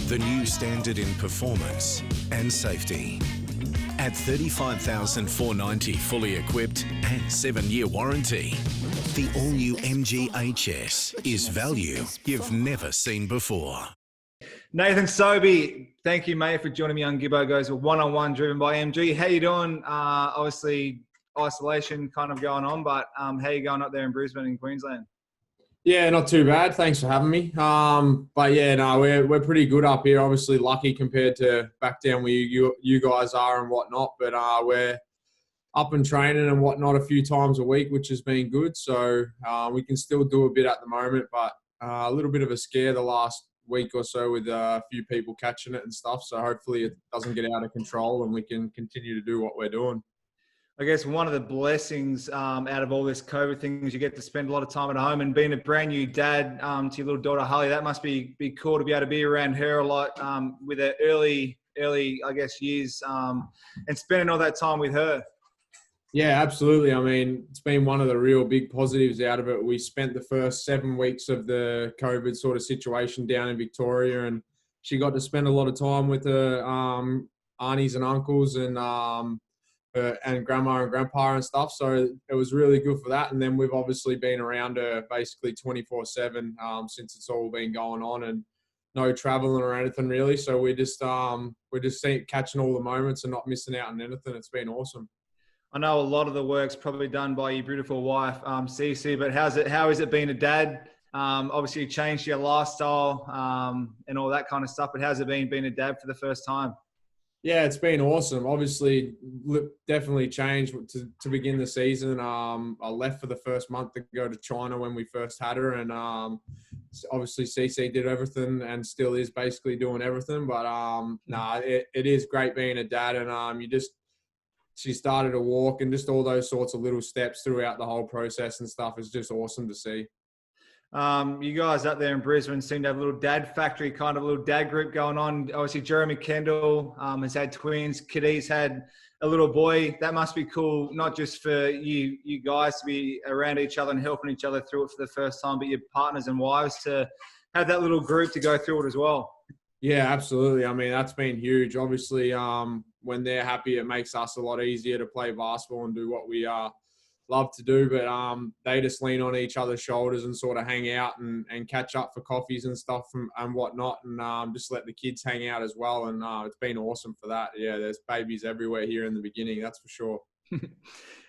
the new standard in performance and safety. At $35,490 fully equipped and 7-year warranty, the all-new MG HS is value you've never seen before. Nathan Sobey, thank you, mate, for joining me on Gibbo Goes One-on-One, driven by MG. How you doing? Obviously, isolation kind of going on, but how you going up there in Brisbane in Queensland? Yeah, not too bad. Thanks for having me. But yeah, no, we're pretty good up here. Obviously, lucky compared to back down where you guys are and whatnot. But we're up and training and whatnot a few times a week, which has been good. So we can still do a bit at the moment, but a little bit of a scare the last week or so with a few people catching it and stuff. So hopefully it doesn't get out of control and we can continue to do what we're doing. I guess one of the blessings out of all this COVID thing is you get to spend a lot of time at home, and being a brand new dad to your little daughter, Holly, that must be cool to be able to be around her a lot with her early, I guess, years and spending all that time with her. Yeah, absolutely. I mean, it's been one of the real big positives out of it. We spent the first 7 weeks of the COVID sort of situation down in Victoria, and she got to spend a lot of time with her aunties and uncles and grandma and grandpa and stuff. So it was really good for that. And then we've obviously been around her basically 24/7 since it's all been going on, and no traveling or anything really. So we're just catching all the moments and not missing out on anything. It's been awesome. I know a lot of the work's probably done by your beautiful wife, CeCe, but how is it being a dad? Obviously you changed your lifestyle and all that kind of stuff, but how's it been being a dad for the first time? Yeah, it's been awesome. Obviously, definitely changed to begin the season. I left for the first month to go to China when we first had her, and obviously CeCe did everything and still is basically doing everything. But it is great being a dad, and she started to walk, and just all those sorts of little steps throughout the whole process and stuff is just awesome to see. You guys up there in Brisbane seem to have a little dad factory, kind of a little dad group going on. Obviously, Jeremy Kendall has had twins. Kitty's had a little boy. That must be cool, not just for you guys to be around each other and helping each other through it for the first time, but your partners and wives to have that little group to go through it as well. Yeah, absolutely. I mean, that's been huge. Obviously, when they're happy, it makes us a lot easier to play basketball and do what we love to do, but they just lean on each other's shoulders and sort of hang out and catch up for coffees and stuff and whatnot, and just let the kids hang out as well. And it's been awesome for that. Yeah, there's babies everywhere here in the beginning, that's for sure.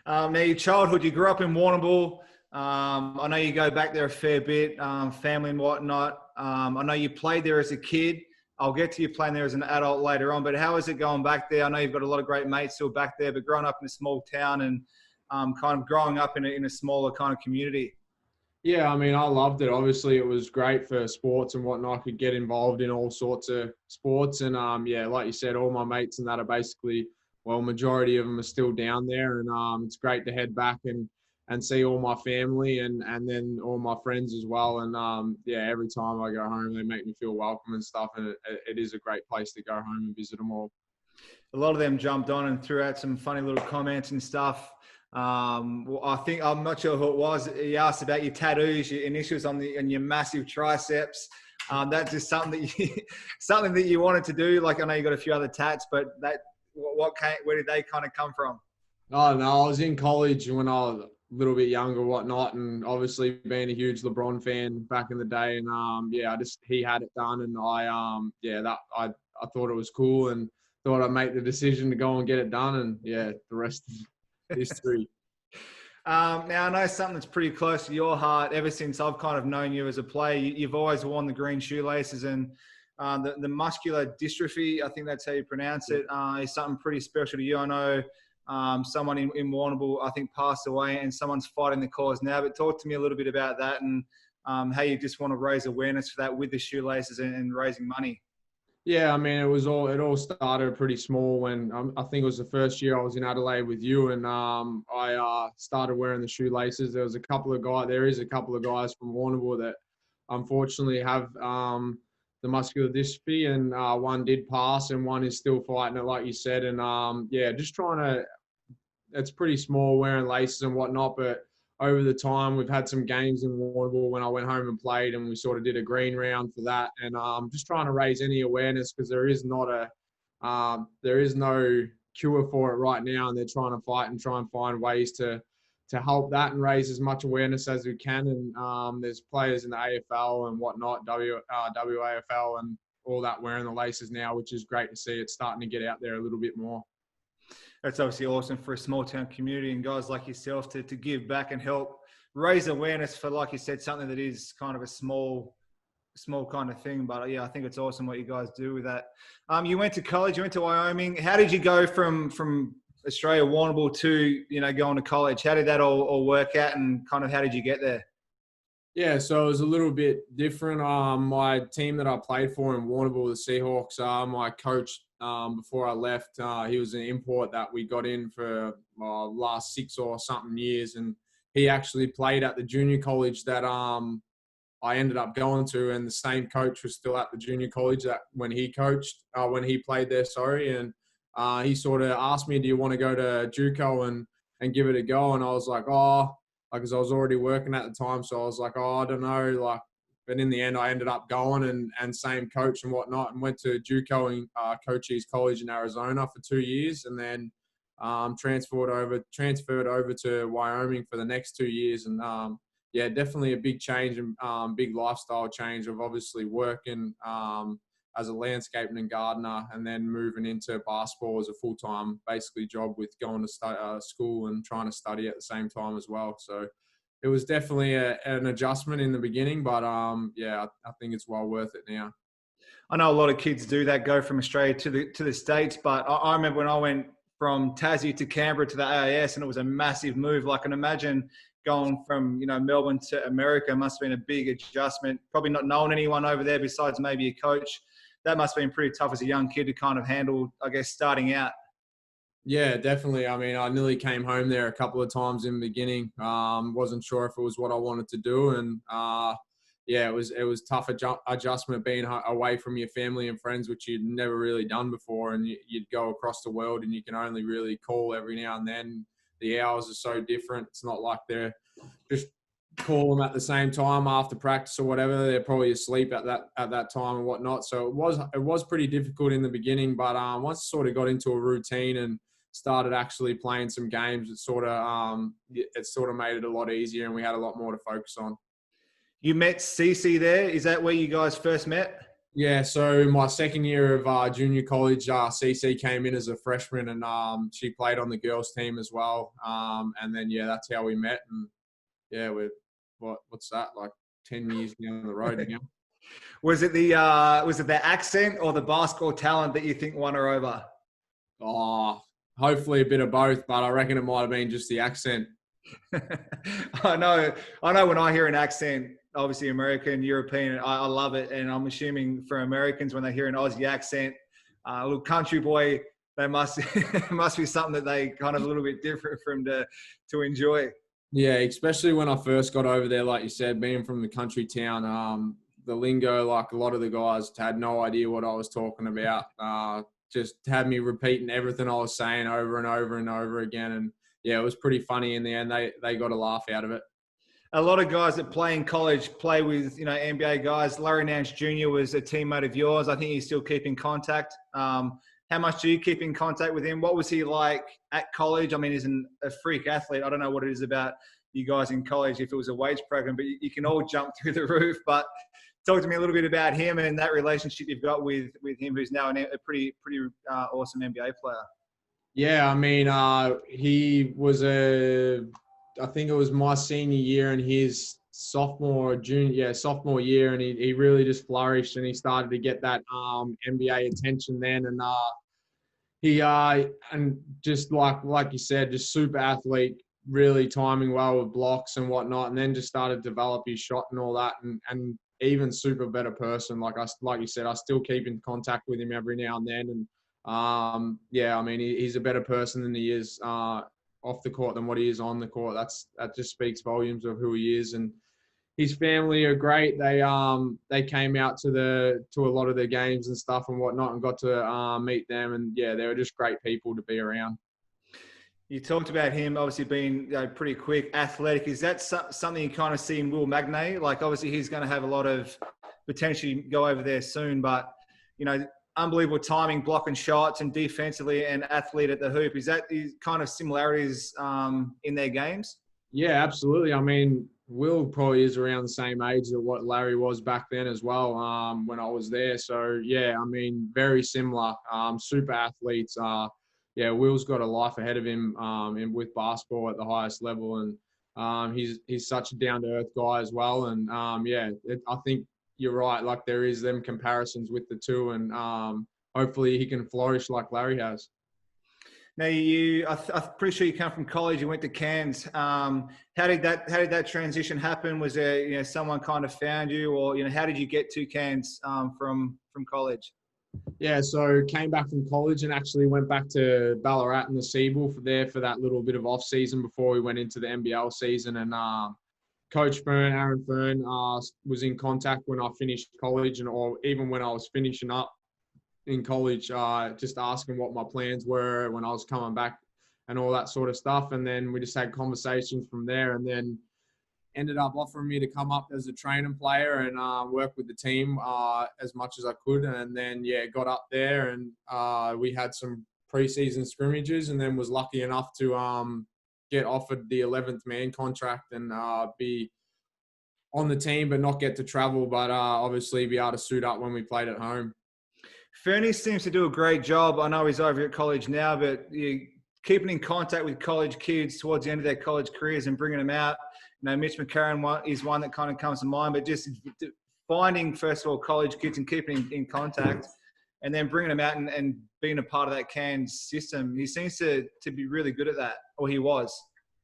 Now, your childhood, you grew up in Warrnambool. I know you go back there a fair bit, family and whatnot. I know you played there as a kid. I'll get to you playing there as an adult later on, but how is it going back there? I know you've got a lot of great mates still back there, but growing up in a small town and kind of growing up in a smaller kind of community. Yeah, I mean, I loved it. Obviously, it was great for sports and whatnot. I could get involved in all sorts of sports. And, yeah, like you said, all my mates and that are basically, well, majority of them are still down there. And it's great to head back and see all my family and then all my friends as well. And, yeah, every time I go home, they make me feel welcome and stuff. And it is a great place to go home and visit them all. A lot of them jumped on and threw out some funny little comments and stuff. Well, I'm not sure who it was. He asked about your tattoos, your initials on your massive triceps. That's just something that you wanted to do. Like, I know you got a few other tats, but where did they kind of come from? Oh no, I was in college when I was a little bit younger, whatnot, and obviously being a huge LeBron fan back in the day, and yeah, he had it done, and I thought it was cool, and thought I'd make the decision to go and get it done, and yeah, the rest is history. Now, I know something that's pretty close to your heart. Ever since I've kind of known you as a player, you've always worn the green shoelaces, and the muscular dystrophy, I think that's how you pronounce it, is something pretty special to you. I know someone in Warrnambool, I think, passed away, and someone's fighting the cause now. But talk to me a little bit about that and how you just want to raise awareness for that with the shoelaces and raising money. Yeah, I mean, it all started pretty small when I think it was the first year I was in Adelaide with you, and I started wearing the shoelaces. There is a couple of guys from Warrnambool that unfortunately have the muscular dystrophy, and one did pass and one is still fighting it, like you said. And yeah, just trying to, it's pretty small wearing laces and whatnot, but over the time, we've had some games in Warrnambool when I went home and played, and we sort of did a green round for that. And just trying to raise any awareness, because there is no cure for it right now, and they're trying to fight and try and find ways to help that and raise as much awareness as we can. And there's players in the AFL and whatnot, WAFL and all that wearing the laces now, which is great to see. It's starting to get out there a little bit more. That's obviously awesome for a small town community and guys like yourself to give back and help raise awareness for, like you said, something that is kind of a small kind of thing. But yeah, I think it's awesome what you guys do with that. You went to college, you went to Wyoming. How did you go from Australia, Warrnambool to, going to college? How did that all work out, and kind of how did you get there? Yeah, so it was a little bit different. My team that I played for in Warrnambool, the Seahawks, my coach before I left, he was an import that we got in for last 6 or something years, and he actually played at the junior college that I ended up going to, and the same coach was still at the junior college that when he played there, and he sort of asked me, do you want to go to JUCO and give it a go? And I was like, because I was already working at the time. So I was like, I don't know. But in the end, I ended up going and same coach and whatnot, and went to JUCO and Cochise College in Arizona for 2 years, and then transferred over to Wyoming for the next 2 years. And yeah, definitely a big change and big lifestyle change of obviously working as a landscaping and gardener, and then moving into basketball as a full-time basically job with going to school and trying to study at the same time as well. So it was definitely an adjustment in the beginning, but yeah, I think it's well worth it now. I know a lot of kids do that, go from Australia to the States, but I remember when I went from Tassie to Canberra to the AIS, and it was a massive move. I can imagine going from, Melbourne to America must have been a big adjustment. Probably not knowing anyone over there besides maybe a coach. That must have been pretty tough as a young kid to kind of handle, I guess, starting out. Yeah, definitely. I mean, I nearly came home there a couple of times in the beginning. Wasn't sure if it was what I wanted to do. And yeah, it was tough adjustment being away from your family and friends, which you'd never really done before. And you'd go across the world and you can only really call every now and then. The hours are so different. It's not like they're just call them at the same time after practice or whatever. They're probably asleep at that time and whatnot. So it was pretty difficult in the beginning, but once I sort of got into a routine and started actually playing some games, it sort of made it a lot easier, and we had a lot more to focus on. You met CeCe there. Is that where you guys first met? Yeah, so my second year of junior college, CeCe came in as a freshman, and she played on the girls team as well. And then yeah, that's how we met. And yeah, what's that, like 10 years down the road now. Was it the accent or the basketball talent that you think won her over? Oh, hopefully a bit of both, but I reckon it might have been just the accent. I know when I hear an accent, obviously American, European, I love it. And I'm assuming for Americans, when they hear an Aussie accent, a little country boy, they must be something that they kind of a little bit different from to enjoy. Yeah, especially when I first got over there, like you said, being from the country town, the lingo, like a lot of the guys had no idea what I was talking about. Just had me repeating everything I was saying over and over and over again. And yeah, it was pretty funny in the end. They got a laugh out of it. A lot of guys that play in college play with, NBA guys. Larry Nance Jr. was a teammate of yours. I think you still keep in contact. How much do you keep in contact with him? What was he like at college? I mean, he's a freak athlete. I don't know what it is about you guys in college, if it was a weights program, but you can all jump through the roof. But talk to me a little bit about him and that relationship you've got with him, who's now a pretty awesome NBA player. Yeah, I mean, he was I think it was my senior year and his sophomore year, and he really just flourished, and he started to get that NBA attention then. And he and just like you said, just super athlete, really timing well with blocks and whatnot, and then just started to develop his shot and all that, and even super better person. Like you said, I still keep in contact with him every now and then, and yeah, I mean, he's a better person than he is off the court than what he is on the court. That just speaks volumes of who he is. And his family are great. They came out to a lot of the games and stuff and whatnot, and got to meet them. And yeah, they were just great people to be around. You talked about him obviously being pretty quick, athletic. Is that something you kind of see in Will Magnay? Like, obviously, he's going to have a lot of potentially go over there soon, but, unbelievable timing, blocking shots, and defensively and athlete at the hoop. Is that kind of similarities in their games? Yeah, absolutely. I mean, Will probably is around the same age as what Larry was back then as well, when I was there. So, yeah, I mean, very similar. Super athletes. Yeah, Will's got a life ahead of him with basketball at the highest level. And he's such a down-to-earth guy as well. And, I think you're right. Like, there is them comparisons with the two. And hopefully he can flourish like Larry has. Now, I'm pretty sure you come from college. You went to Cairns. How did that transition happen? Was there someone kind of found you, or how did you get to Cairns from college? Yeah, so came back from college and actually went back to Ballarat and the Seabull for that little bit of off season before we went into the NBL season. And Coach Aaron Fern, was in contact when I finished college, or even when I was finishing up in college, just asking what my plans were when I was coming back and all that sort of stuff. And then we just had conversations from there, and then ended up offering me to come up as a training player and work with the team as much as I could. And then, got up there and we had some preseason scrimmages, and then was lucky enough to get offered the 11th man contract and be on the team but not get to travel, but obviously be able to suit up when we played at home. Fernie seems to do a great job. I know he's over at college now, but keeping in contact with college kids towards the end of their college careers and bringing them out. Mitch McCarron is one that kind of comes to mind, but just finding, first of all, college kids and keeping in contact, and then bringing them out and being a part of that Cairns system. He seems to be really good at that, or he was.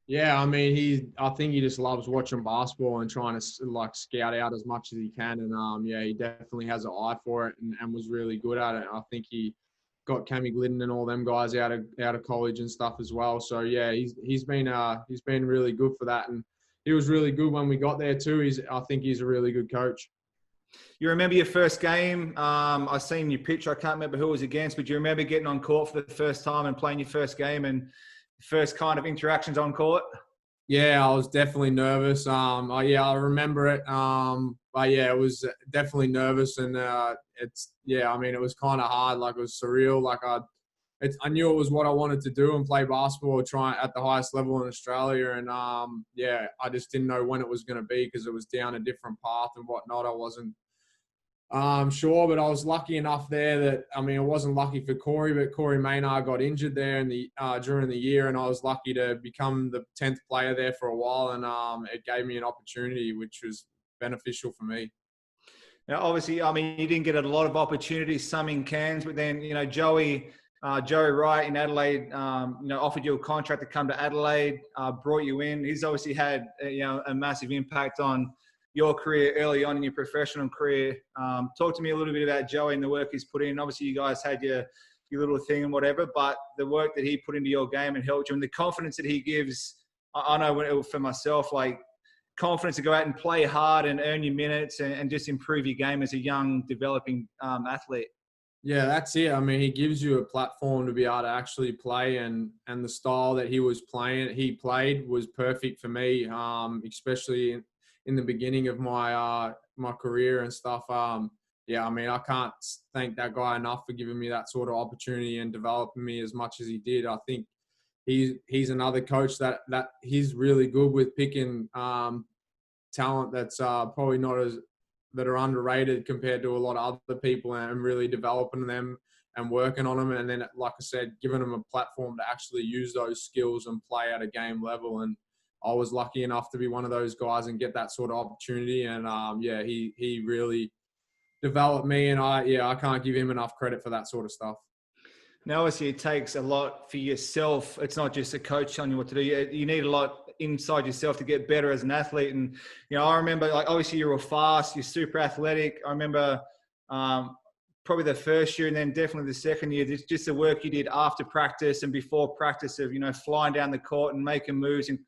Yeah, I mean, I think he just loves watching basketball and trying to scout out as much as he can. And he definitely has an eye for it and was really good at it. I think he got Cammy Glidden and all them guys out of college and stuff as well. So yeah, he's been really good for that, and he was really good when we got there too. I think he's a really good coach. You remember your first game? I seen your picture. I can't remember who it was against, but do you remember getting on court for the first time and playing your first game and first kind of interactions on court? Yeah, I was definitely nervous. I remember it. It was definitely nervous, and it was kind of hard. Like, it was surreal. Like, I knew it was what I wanted to do and play basketball, try at the highest level in Australia. And I just didn't know when it was going to be because it was down a different path and whatnot. I wasn't sure, but I was lucky enough there that, it wasn't lucky for Corey, but Corey Maynard got injured there during the year, and I was lucky to become the 10th player there for a while, and it gave me an opportunity which was beneficial for me. Now, obviously, you didn't get a lot of opportunities, some in Cairns, but then, Joey Wright in Adelaide, offered you a contract to come to Adelaide, brought you in. He's obviously had, a massive impact on your career early on in your professional career. Talk to me a little bit about Joey and the work he's put in. Obviously, you guys had your little thing and whatever, but the work that he put into your game and helped you, and the confidence that he gives. I know for myself, like, confidence to go out and play hard and earn your minutes and just improve your game as a young, developing athlete. Yeah, that's it. He gives you a platform to be able to actually play, and the style that he played was perfect for me, especially in the beginning of my career and stuff. I can't thank that guy enough for giving me that sort of opportunity and developing me as much as he did. I think he's another coach that he's really good with picking talent that's probably not that are underrated compared to a lot of other people, and really developing them and working on them. And then, like I said, giving them a platform to actually use those skills and play at a game level. And I was lucky enough to be one of those guys and get that sort of opportunity. And he really developed me, and I can't give him enough credit for that sort of stuff. Now, obviously, it takes a lot for yourself. It's not just a coach telling you what to do. You need a lot inside yourself to get better as an athlete. And, I remember, like, obviously you were fast, you're super athletic. I remember probably the first year and then definitely the second year, just the work you did after practice and before practice of, flying down the court and making moves, and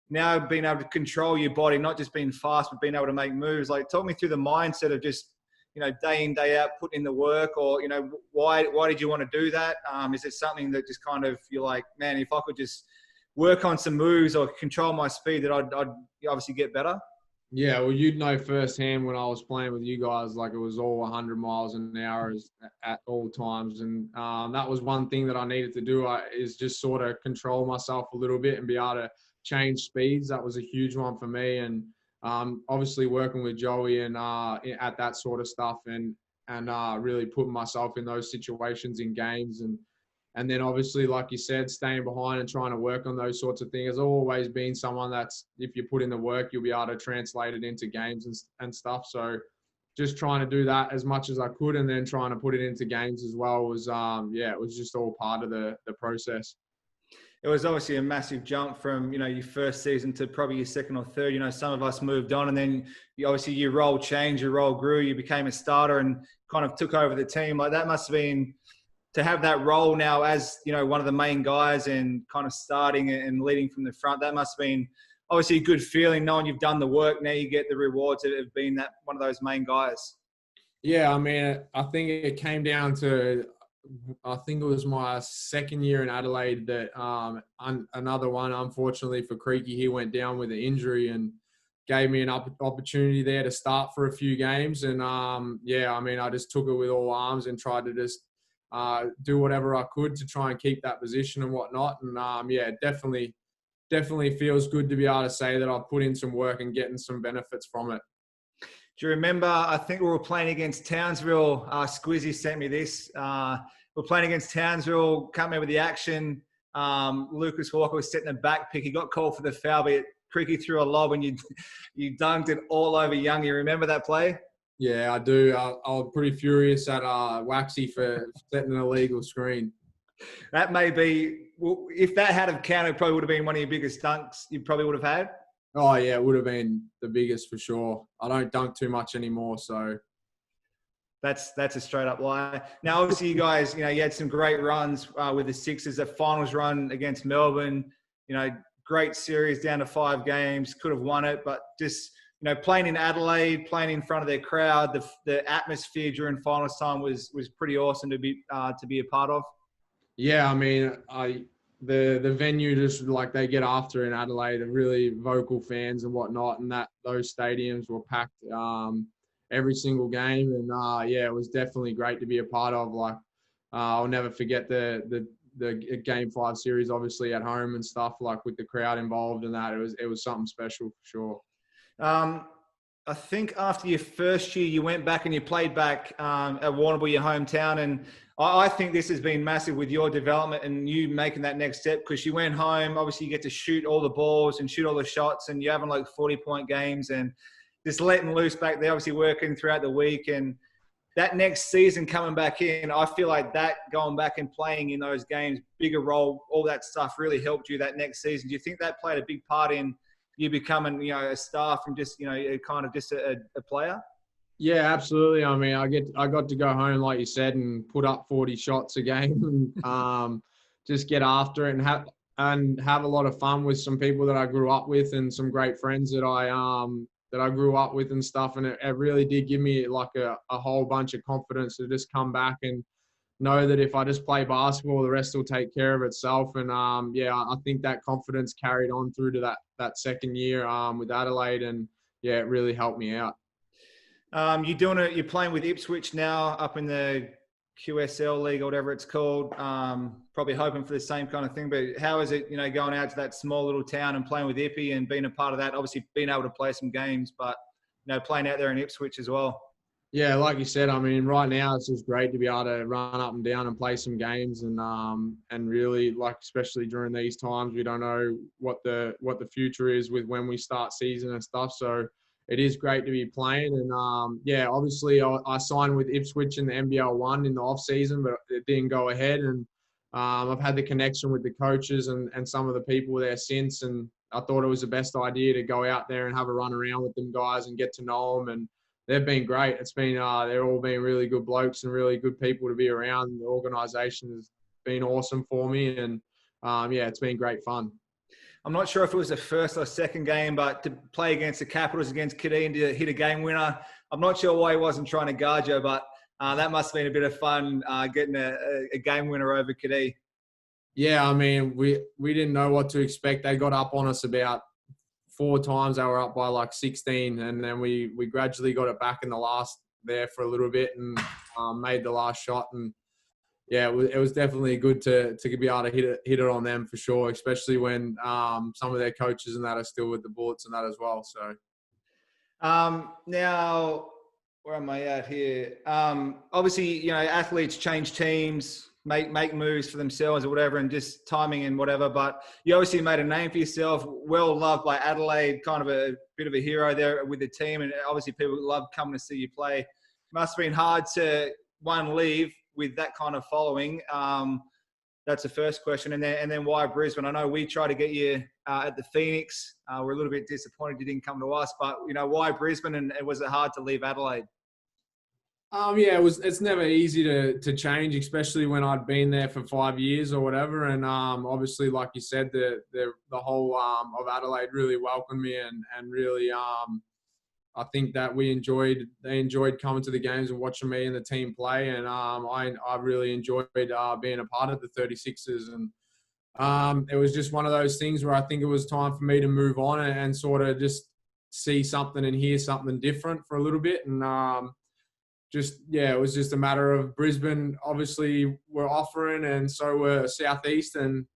now being able to control your body, not just being fast, but being able to make moves. Like, talk me through the mindset of just, day in, day out, putting in the work, or, why did you want to do that? Is it something that just kind of, you're like, man, if I could just work on some moves or control my speed, that I'd obviously get better? Yeah, well, you'd know firsthand when I was playing with you guys, like it was all 100 miles an hour at all times. And that was one thing that I needed to do is just sort of control myself a little bit and be able to change speeds. That was a huge one for me. And obviously working with Joey and at that sort of stuff and really putting myself in those situations in games. And then obviously, like you said, staying behind and trying to work on those sorts of things. I've always been someone that's, if you put in the work, you'll be able to translate it into games and stuff. So just trying to do that as much as I could, and then trying to put it into games as well was, it was just all part of the process. It was obviously a massive jump from, your first season to probably your second or third. Some of us moved on, and then obviously your role changed, your role grew, you became a starter and kind of took over the team. Like, that must have been, to have that role now as, one of the main guys and kind of starting and leading from the front, that must have been obviously a good feeling, knowing you've done the work. Now you get the rewards of being that one of those main guys. Yeah, I mean, I think it came down to, I think it was my second year in Adelaide that another one, unfortunately for Creaky, he went down with an injury and gave me an opportunity there to start for a few games. And I just took it with all arms and tried to just do whatever I could to try and keep that position and whatnot. And it definitely feels good to be able to say that I've put in some work and getting some benefits from it. Do you remember, I think we were playing against Townsville. Squizzy sent me this. We're playing against Townsville. Can't remember the action. Lucas Walker was setting a back pick. He got called for the foul, but Creaky threw a lob and you dunked it all over Young. You remember that play? Yeah, I do. I was pretty furious at Waxy for setting an illegal screen. That may be, if that had have counted, probably would have been one of your biggest dunks you probably would have had. Oh, yeah, it would have been the biggest for sure. I don't dunk too much anymore, so. That's a straight up lie. Now, obviously, you guys, you had some great runs with the Sixers. A finals run against Melbourne, great series down to 5 games. Could have won it, but just, playing in Adelaide, playing in front of their crowd, the atmosphere during finals time was pretty awesome to be a part of. Yeah, I mean, the venue just like they get after in Adelaide are really vocal fans and whatnot, and those stadiums were packed every single game, and it was definitely great to be a part of. Like I'll never forget the Game 5 series, obviously at home and stuff, like with the crowd involved and that. It was something special for sure. I think after your first year, you went back and you played back at Warrnambool, your hometown. And I think this has been massive with your development and you making that next step, because you went home. Obviously, you get to shoot all the balls and shoot all the shots, and you're having like 40-point games and just letting loose back there, obviously working throughout the week. And that next season coming back in, I feel like that going back and playing in those games, bigger role, all that stuff really helped you that next season. Do you think that played a big part in you becoming, a star from just, kind of just a player? Yeah, absolutely. I mean, I got to go home, like you said, and put up 40 shots a game and just get after it and have a lot of fun with some people that I grew up with and some great friends that I grew up with and stuff. And it really did give me like a whole bunch of confidence to just come back and know that if I just play basketball, the rest will take care of itself. And I think that confidence carried on through to that second year with Adelaide, and it really helped me out. You're playing with Ipswich now up in the QSL league or whatever it's called. Probably hoping for the same kind of thing. But how is it, going out to that small little town and playing with Ippy and being a part of that? Obviously, being able to play some games, but playing out there in Ipswich as well. Yeah, like you said, I mean, right now it's just great to be able to run up and down and play some games, and really, like, especially during these times, we don't know what the future is with when we start season and stuff. So it is great to be playing, and obviously I signed with Ipswich in the NBL 1 in the off season, but it didn't go ahead. And I've had the connection with the coaches and some of the people there since, and I thought it was the best idea to go out there and have a run around with them guys and get to know them. And they've been great. It's been they're all been really good blokes and really good people to be around. The organisation has been awesome for me, and it's been great fun. I'm not sure if it was the first or second game, but to play against the Capitals against Kadee and to hit a game winner, I'm not sure why he wasn't trying to guard you, but that must have been a bit of fun getting a game winner over Kadee. Yeah, I mean, we didn't know what to expect. They got up on us about 4 times. They were up by like 16, and then we gradually got it back in the last there for a little bit and made the last shot. And yeah, it was definitely good to be able to hit it on them for sure, especially when some of their coaches and that are still with the Bullets and that as well. So Now, where am I at here? Obviously, athletes change teams, make moves for themselves or whatever, and just timing and whatever. But you obviously made a name for yourself, well loved by Adelaide, kind of a bit of a hero there with the team, and obviously people love coming to see you play. Must have been hard to leave with that kind of following. That's the first question, and then why Brisbane? I know we tried to get you at the Phoenix. We're a little bit disappointed you didn't come to us, but why Brisbane? And was it hard to leave Adelaide? Yeah, it's never easy to change, especially when I'd been there for 5 years or whatever. And obviously, like you said, the whole of Adelaide really welcomed me and really I think that they enjoyed coming to the games and watching me and the team play. And I really enjoyed being a part of the 36ers. And it was just one of those things where I think it was time for me to move on and sort of just see something and hear something different for a little bit. And it was just a matter of Brisbane obviously were offering, and so were Southeast, and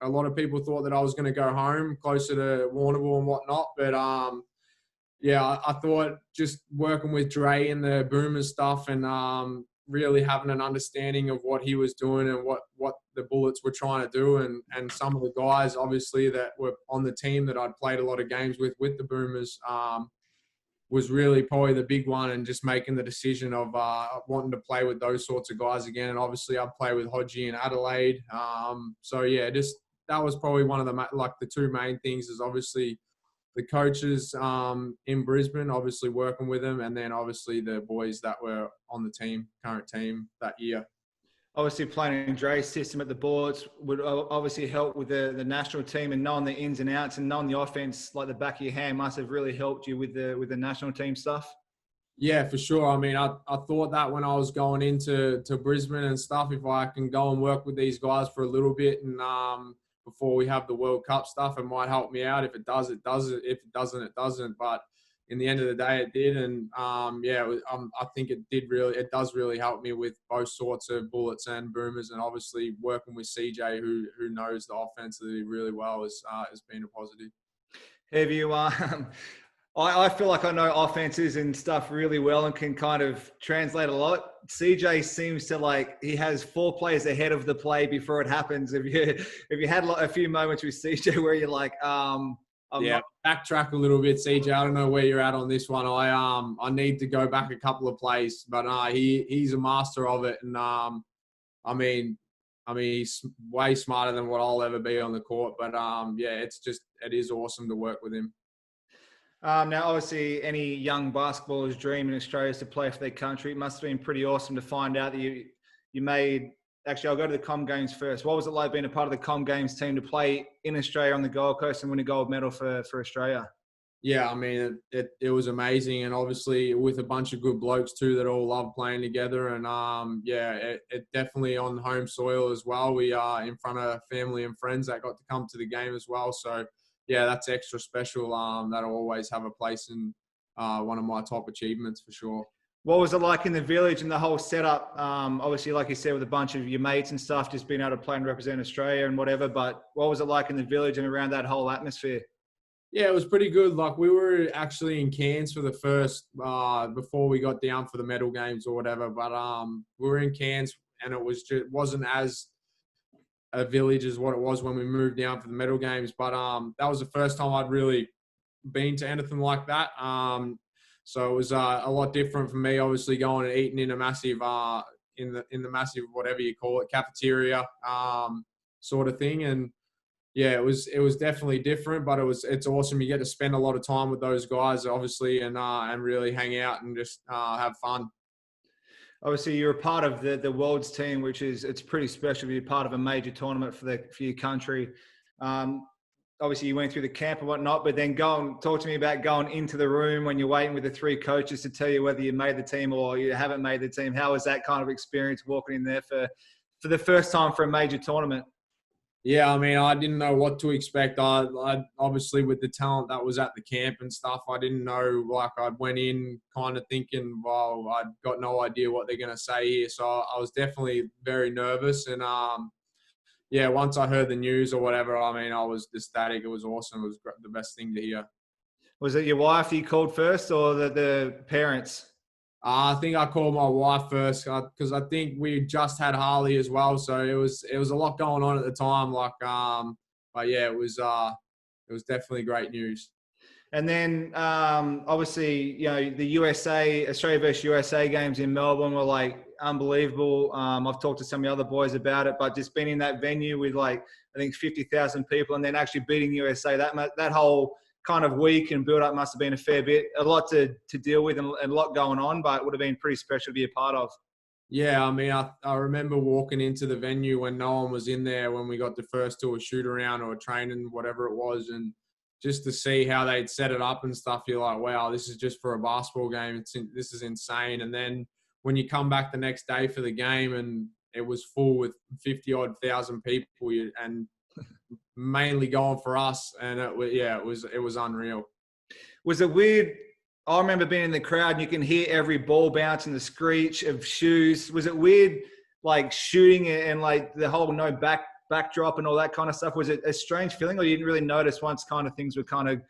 a lot of people thought that I was going to go home closer to Warrnambool and whatnot. But I thought just working with Dre and the Boomers stuff and really having an understanding of what he was doing and what the Bullets were trying to do, and some of the guys obviously that were on the team that I'd played a lot of games with the Boomers, was really probably the big one, and just making the decision of wanting to play with those sorts of guys again. And obviously I'd play with Hodgie in Adelaide. That was probably one of the two main things, is obviously the coaches in Brisbane, obviously working with them, and then obviously the boys that were on the current team that year. Obviously, playing in Dre's system at the Bullets would obviously help with the national team, and knowing the ins and outs and knowing the offense like the back of your hand must have really helped you with the national team stuff. Yeah, for sure. I mean, I thought that when I was going into Brisbane and stuff, if I can go and work with these guys for a little bit and before we have the World Cup stuff, it might help me out. If it does, it does. If it doesn't, it doesn't. But in the end of the day, it did. And I think it does really help me with both sorts of Bullets and Boomers. And obviously working with CJ, who knows the offense really well, has been a positive. Have you, I feel like I know offenses and stuff really well and can kind of translate a lot. CJ seems to he has 4 plays ahead of the play before it happens. Have you had a few moments with CJ where you're like, backtrack a little bit, CJ. I don't know where you're at on this one. I need to go back a couple of plays, but he's a master of it, and I mean he's way smarter than what I'll ever be on the court. But it is awesome to work with him. Now, obviously, any young basketballer's dream in Australia is to play for their country. It must have been pretty awesome to find out that you made. Actually, I'll go to the Com Games first. What was it like being a part of the Com Games team to play in Australia on the Gold Coast and win a gold medal for Australia? Yeah, I mean, it was amazing, and obviously with a bunch of good blokes too that all love playing together. And it definitely on home soil as well. We are in front of family and friends that got to come to the game as well. So yeah, that's extra special. That'll always have a place in one of my top achievements for sure. What was it like in the village and the whole setup? Obviously, like you said, with a bunch of your mates and stuff, just being able to play and represent Australia and whatever. But what was it like in the village and around that whole atmosphere? Yeah, it was pretty good. Like, we were actually in Cairns for the first, before we got down for the medal games or whatever. But we were in Cairns, and it wasn't as a village as what it was when we moved down for the medal games. But that was the first time I'd really been to anything like that. So it was a lot different for me, obviously going and eating in a massive, in the massive, whatever you call it, cafeteria sort of thing. And yeah, it was definitely different, but it's awesome. You get to spend a lot of time with those guys, obviously, and really hang out and just have fun. Obviously, you're a part of the Worlds team, which it's pretty special to be part of a major tournament for your country. Obviously, you went through the camp and whatnot, but then talk to me about going into the room when you're waiting with the 3 coaches to tell you whether you made the team or you haven't made the team. How was that kind of experience walking in there for the first time for a major tournament? Yeah, I mean, I didn't know what to expect. I obviously with the talent that was at the camp and stuff, I didn't know. Like, I went in kind of thinking, well, I've got no idea what they're going to say here. So I was definitely very nervous. And yeah, once I heard the news or whatever, I mean, I was ecstatic. It was awesome. It was the best thing to hear. Was it your wife you called first, or the parents? I think I called my wife first because I think we just had Harley as well, so it was a lot going on at the time. But yeah, it was definitely great news. And then obviously, the Australia versus USA games in Melbourne were like unbelievable. I've talked to some of the other boys about it, but just being in that venue with I think 50,000 people, and then actually beating USA, that whole kind of week and build up must have been a fair bit, a lot to deal with and a lot going on, but it would have been pretty special to be a part of. Yeah, I mean, I remember walking into the venue when no one was in there when we got the first to a shoot around or a training, whatever it was, and just to see how they'd set it up and stuff, you're like, wow, this is just for a basketball game. This is insane. And then when you come back the next day for the game and it was full with 50-odd thousand people and mainly going for us, and it was unreal. Was it weird? I remember being in the crowd and you can hear every ball bounce and the screech of shoes. Was it weird, like shooting and like the whole no backdrop and all that kind of stuff? Was it a strange feeling, or you didn't really notice once kind of things were kind of,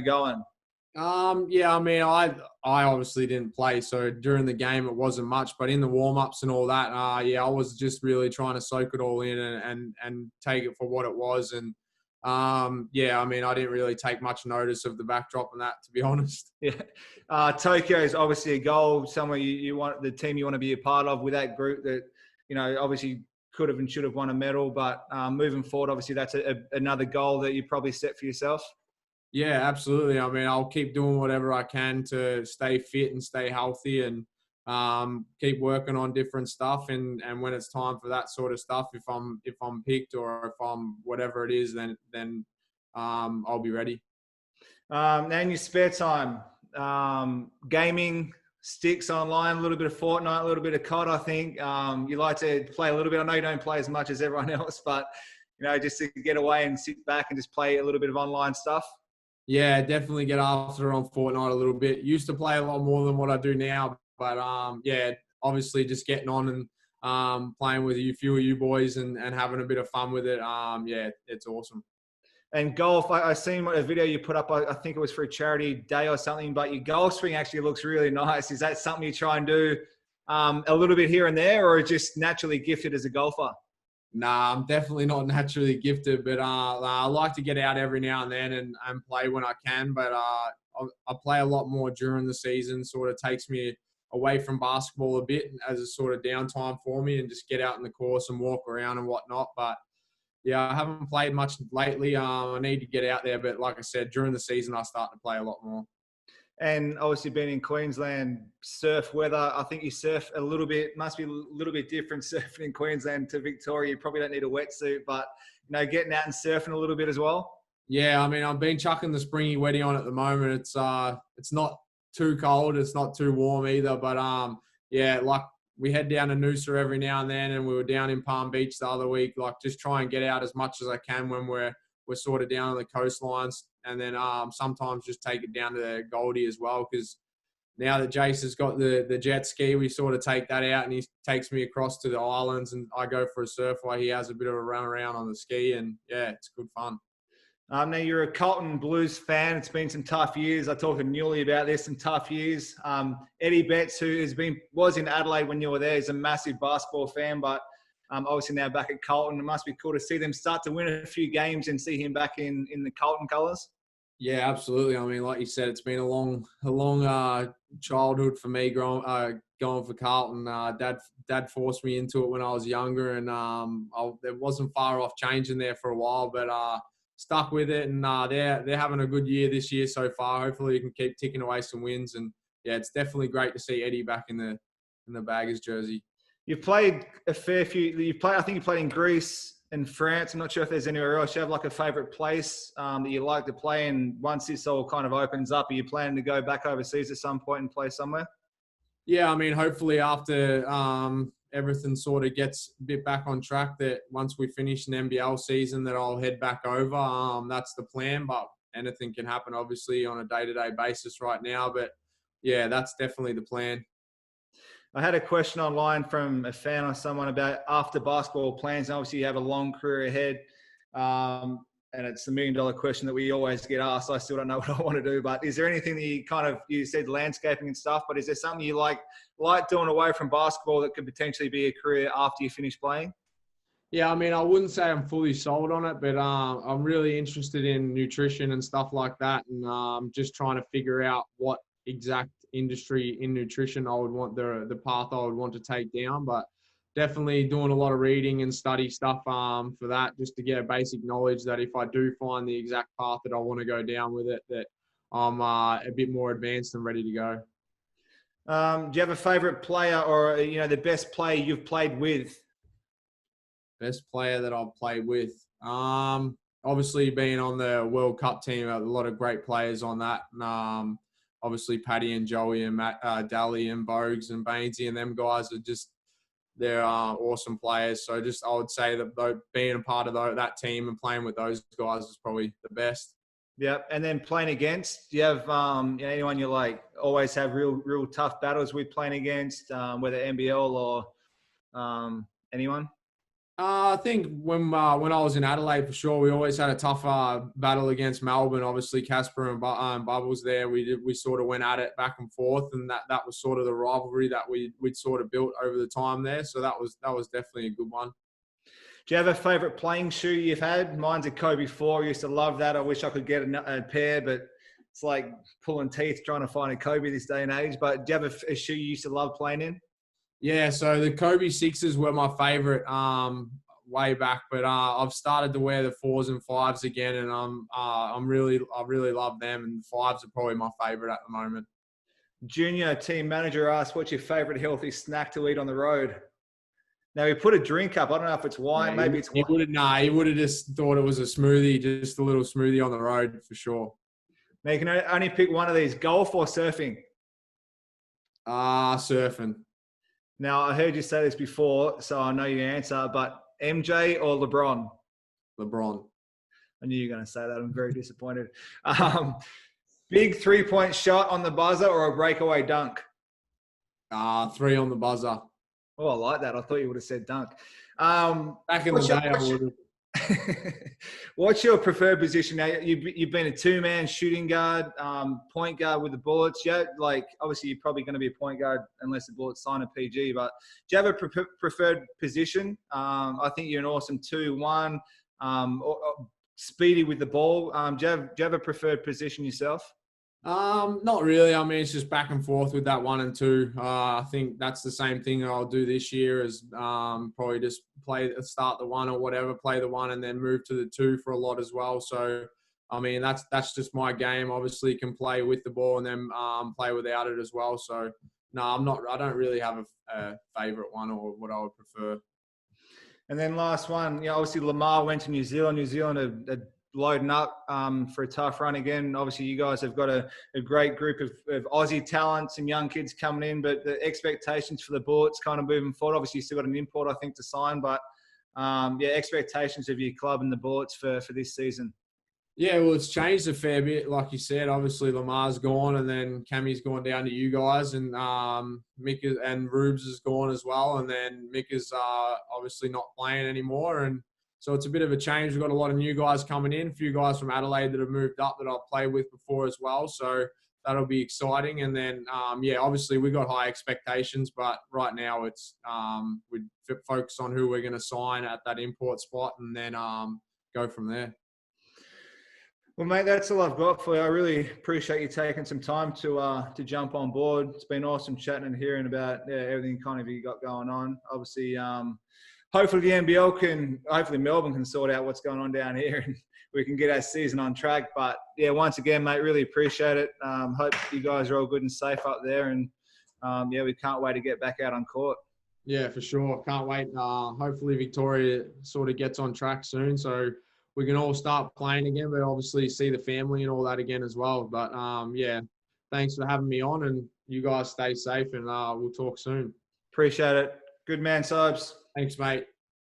going? Yeah, I mean, I obviously didn't play, so during the game it wasn't much, but in the warm-ups and all that, I was just really trying to soak it all in and take it for what it was. And yeah, I mean, I didn't really take much notice of the backdrop and that, to be honest. Yeah. Tokyo is obviously a goal, somewhere you want, the team you want to be a part of with that group that, obviously could have and should have won a medal, but moving forward, obviously that's another goal that you probably set for yourself. Yeah, absolutely. I mean, I'll keep doing whatever I can to stay fit and stay healthy and keep working on different stuff. And when it's time for that sort of stuff, if I'm picked or if I'm whatever it is, then I'll be ready. Now in your spare time, gaming, sticks online, a little bit of Fortnite, a little bit of COD, I think. You like to play a little bit. I know you don't play as much as everyone else, but, just to get away and sit back and just play a little bit of online stuff. Yeah, definitely get after on Fortnite a little bit. Used to play a lot more than what I do now, but yeah, obviously just getting on and playing with a few of you boys and having a bit of fun with it. Yeah, it's awesome. And golf, I seen a video you put up, I think it was for a charity day or something, but your golf swing actually looks really nice. Is that something you try and do a little bit here and there, or just naturally gifted as a golfer? Nah, I'm definitely not naturally gifted, but I like to get out every now and then and play when I can. But I play a lot more during the season. Sort of takes me away from basketball a bit as a sort of downtime for me and just get out in the course and walk around and whatnot. But yeah, I haven't played much lately. I need to get out there. But like I said, during the season, I start to play a lot more. And obviously being in Queensland, surf weather, I think you surf a little bit, must be a little bit different surfing in Queensland to Victoria. You probably don't need a wetsuit, but, getting out and surfing a little bit as well. Yeah, I mean, I've been chucking the springy wetty on at the moment. It's not too cold. It's not too warm either. But, yeah, like we head down to Noosa every now and then, and we were down in Palm Beach the other week, like just try and get out as much as I can when we're sort of down on the coastlines. And then sometimes just take it down to Goldie as well, because now that Jace has got the jet ski, we sort of take that out and he takes me across to the islands and I go for a surf while he has a bit of a run around on the ski. And, yeah, it's good fun. Now, you're a Carlton Blues fan. It's been some tough years. I talked to Newley about this, some tough years. Eddie Betts, who was in Adelaide when you were there, is a massive basketball fan, but obviously now back at Carlton. It must be cool to see them start to win a few games and see him back in the Carlton colours. Yeah, absolutely. I mean, like you said, it's been a long childhood for me going for Carlton. Dad forced me into it when I was younger, and it wasn't far off changing there for a while, but stuck with it. And they're having a good year this year so far. Hopefully, you can keep ticking away some wins. And yeah, it's definitely great to see Eddie back in the Baggers jersey. You've played a fair few. I think you played in Greece and France. I'm not sure if there's anywhere else. You have like a favourite place that you like to play, and once this all kind of opens up, are you planning to go back overseas at some point and play somewhere? Yeah, I mean, hopefully after everything sort of gets a bit back on track, that once we finish an NBL season, that I'll head back over. That's the plan, but anything can happen, obviously, on a day-to-day basis right now. But yeah, that's definitely the plan. I had a question online from a fan or someone about after basketball plans. Obviously, you have a long career ahead, and it's the $1 million question that we always get asked. I still don't know what I want to do, but is there anything that you said landscaping and stuff, but is there something you like doing away from basketball that could potentially be a career after you finish playing? Yeah, I mean, I wouldn't say I'm fully sold on it, but I'm really interested in nutrition and stuff like that, and just trying to figure out what exact industry in nutrition I would want, the path I would want to take down. But definitely doing a lot of reading and study stuff for that, just to get a basic knowledge that if I do find the exact path that I want to go down with it, that I'm a bit more advanced and ready to go. Do you have a favourite player, or the best player you've played with? Best player that I've played with. Obviously being on the World Cup team, a lot of great players on that. And, obviously Paddy and Joey and Matt, Daly and Bogues and Bainesy and them guys they're awesome players. So I would say that being a part of that team and playing with those guys is probably the best. Yep. And then playing against, do you have anyone you like always have real tough battles with playing against, whether NBL or anyone? I think when I was in Adelaide, for sure, we always had a tough battle against Melbourne. Obviously, Casper and Bubbles there. We sort of went at it back and forth, and that was sort of the rivalry that we'd sort of built over the time there. So that was definitely a good one. Do you have a favourite playing shoe you've had? Mine's a Kobe 4. I used to love that. I wish I could get a pair, but it's like pulling teeth trying to find a Kobe this day and age. But do you have a shoe you used to love playing in? Yeah, so the Kobe 6s were my favourite way back, but I've started to wear the 4s and 5s again, and I really love them, and the 5s are probably my favourite at the moment. Junior team manager asked, "What's your favourite healthy snack to eat on the road?" Now we put a drink up. I don't know if it's wine. Yeah, maybe it's wine. He would have just thought it was a smoothie, just a little smoothie on the road for sure. Now you can only pick one of these: golf or surfing. Surfing. Now, I heard you say this before, so I know your answer, but MJ or LeBron? LeBron. I knew you were going to say that. I'm very disappointed. Big three-point shot on the buzzer or a breakaway dunk? 3 on the buzzer. Oh, I like that. I thought you would have said dunk. Back in the day, I would have. What's your preferred position now? You've been a two-man shooting guard, point guard with the Bullets. Yeah, like obviously you're probably going to be a point guard unless the Bullets sign a PG. But do you have a preferred position? I think you're an awesome 2-1, speedy with the ball. Do you have a preferred position yourself? Not really. I mean, it's just back and forth with that 1 and 2. I think that's the same thing I'll do this year, is probably just start the 1 or whatever, play the 1 and then move to the 2 for a lot as well. So, I mean, that's just my game. Obviously, can play with the ball and then play without it as well. So, no, I don't really have a favourite one or what I would prefer. And then last one, obviously Lamar went to New Zealand. New Zealand are loading up for a tough run again. Obviously, you guys have got a great group of Aussie talents and young kids coming in, but the expectations for the Bullets kind of moving forward. Obviously, you still got an import, I think, to sign, but expectations of your club and the Bullets for this season. Yeah, well, it's changed a fair bit. Like you said, obviously Lamar's gone, and then Cammy's gone down to you guys, and Mick and Rubes is gone as well, and then Mick is obviously not playing anymore, and so it's a bit of a change. We've got a lot of new guys coming in, a few guys from Adelaide that have moved up that I've played with before as well. So that'll be exciting. And then, obviously we've got high expectations, but right now it's we focus on who we're going to sign at that import spot and then go from there. Well, mate, that's all I've got for you. I really appreciate you taking some time to jump on board. It's been awesome chatting and hearing about everything kind of you got going on. Obviously, hopefully the NBL hopefully Melbourne can sort out what's going on down here and we can get our season on track. But yeah, once again, mate, really appreciate it. Hope you guys are all good and safe up there. And we can't wait to get back out on court. Yeah, for sure. Can't wait. Hopefully Victoria sort of gets on track soon, so we can all start playing again, but obviously see the family and all that again as well. But thanks for having me on, and you guys stay safe, and we'll talk soon. Appreciate it. Good man, Sobes. Thanks, mate.